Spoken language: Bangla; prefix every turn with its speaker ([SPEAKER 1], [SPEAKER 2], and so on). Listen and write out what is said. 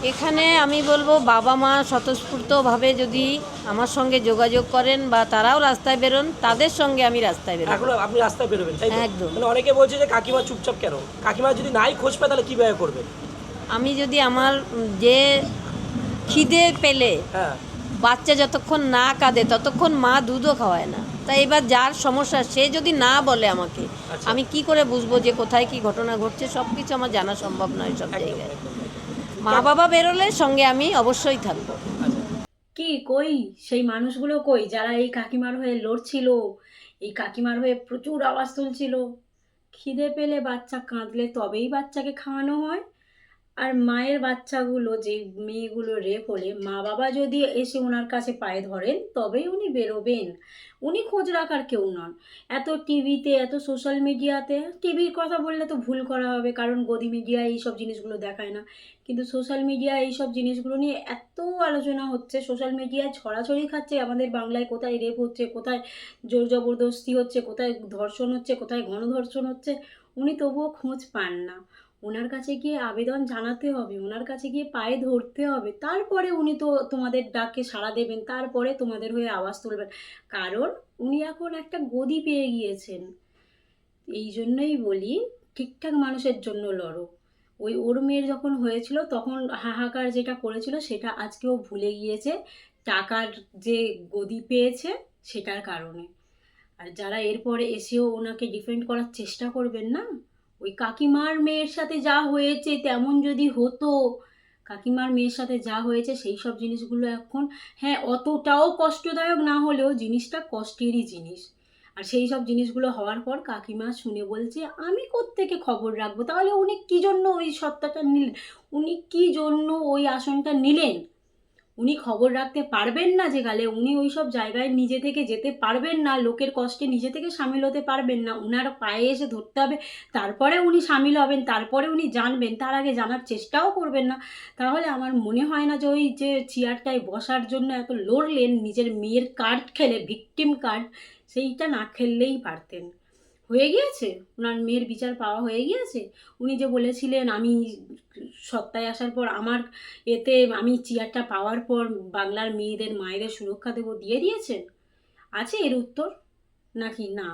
[SPEAKER 1] এখানে আমি বলবো বাবা মা স্বতঃস্ফূর্তভাবে যদি আমার সঙ্গে যোগাযোগ করেন বা তারাও রাস্তায় বেরোন, তাদের সঙ্গে আমি রাস্তায় বেরোবো।
[SPEAKER 2] এখন আপনি রাস্তায় বেরোবেন তাই তো?
[SPEAKER 1] একদম।
[SPEAKER 2] মানে অনেকে বলছে যে কাকিমা চুপচাপ কেন? কাকিমা যদি নাই খোঁজ পায় তাহলে কীভাবে করবে?
[SPEAKER 1] আমি যদি আমার যে খিদে পেলে
[SPEAKER 2] হ্যাঁ।
[SPEAKER 1] বাচ্চা যতক্ষণ না কাঁদে ততক্ষণ মা দুধও খাওয়ায় না। তাই এবার যার সমস্যা সে যদি না বলে আমাকে,
[SPEAKER 2] আচ্ছা।
[SPEAKER 1] আমি কি করে বুঝবো যে কোথায় কি ঘটনা ঘটছে? সব কিছু আমার জানা সম্ভব নয় সব
[SPEAKER 2] একদম,
[SPEAKER 1] জায়গায়।
[SPEAKER 2] একদম, একদম।
[SPEAKER 1] মা বাবা বেরোলে সঙ্গে আমি অবশ্যই থাকবো।
[SPEAKER 2] আচ্ছা।
[SPEAKER 3] কি কই সেই মানুষগুলো কই যারা এই কাকিমার হয়ে লড়ছিল, এই কাকিমার হয়ে প্রচুর আওয়াজ তুলছিল? খিদে পেলে বাচ্চা কাঁদলে তবেই বাচ্চাকে খাওয়ানো হয়। আর মায়ের বাচ্চাগুলো যে মেয়েগুলো রেপ হলে মা বাবা যদি এসে ওনার কাছে পায়ে ধরেন তবেই উনি বেরোবেন। উনি খোঁজ রাখার কেউ নন। এত টিভিতে, এত সোশ্যাল মিডিয়াতে, টিভির কথা বললে তো ভুল করা হবে কারণ গদি মিডিয়া এইসব জিনিসগুলো দেখায় না, কিন্তু সোশ্যাল মিডিয়া এইসব জিনিসগুলো নিয়ে এত আলোচনা হচ্ছে, সোশ্যাল মিডিয়ায় ছড়াছড়ি খাচ্ছে আমাদের বাংলায় কোথায় রেপ হচ্ছে, কোথায় জোর জবরদস্তি হচ্ছে, কোথায় ধর্ষণ হচ্ছে, কোথায় গণধর্ষণ হচ্ছে। উনি তবুও খোঁজ পান না। ওনার কাছে গিয়ে আবেদন জানাতে হবে, ওনার কাছে গিয়ে পায়ে ধরতে হবে, তারপরে উনি তো তোমাদের ডাকে সাড়া দেবেন, তারপরে তোমাদের হয়ে আওয়াজ তুলবেন। কারণ উনি এখন একটা গদি পেয়ে গিয়েছেন। এই জন্যই বলি ঠিকঠাক মানুষের জন্য লড়ো। ওই ওর মেয়ের যখন হয়েছিল তখন হাহাকার যেটা করেছিল সেটা আজকেও ভুলে গিয়েছে, টাকার যে গদি পেয়েছে সেটার কারণে। আর যারা এরপরে এসেও ওনাকে ডিফেন্ড করার চেষ্টা করবেন না, ওই কাকিমার মেয়ের সাথে যা হয়েছে তেমন যদি হতো, কাকিমার মেয়ের সাথে যা হয়েছে সেই সব জিনিসগুলো এখন, হ্যাঁ অতটাও কষ্টদায়ক না হলেও জিনিসটা কষ্টেরই জিনিস। আর সেই সব জিনিসগুলো হওয়ার পর কাকিমা শুনে বলছে আমি কোত্থেকে খবর রাখবো? তাহলে উনি কী জন্য ওই সত্তাটা নিলেন? উনি কী জন্য ওই আসনটা নিলেন? উনি খবর রাখতে পারবেন না? যে গালে উনি ওই সব জায়গায় নিজে থেকে যেতে পারবেন না, লোকের কষ্টে নিজে থেকে সামিল হতে পারবেন না, উনার পায়ে এসে ধরতে হবে, তারপরে উনি সামিল হবেন, তারপরে উনি জানবেন, তার আগে জানার চেষ্টাও করবেন না। তাহলে আমার মনে হয় না যে ওই যে চেয়ারটায় বসার জন্য এত লড়লেন, নিজের মেয়ের কার্ড খেলে, ভিকটিম কার্ড, সেইটা না খেললেই পারতেন। হয়ে গিয়েছে, ওনার মেয়ের বিচার পাওয়া হয়ে গিয়েছে। উনি যে বলেছিলেন আমি সত্তায় আসার পর আমার এতে আমি চেয়ারটা পাওয়ার পর বাংলার মেয়েদের মায়েদের সুরক্ষা দেবো, দিয়ে দিয়েছেন? আছে এর উত্তর নাকি না?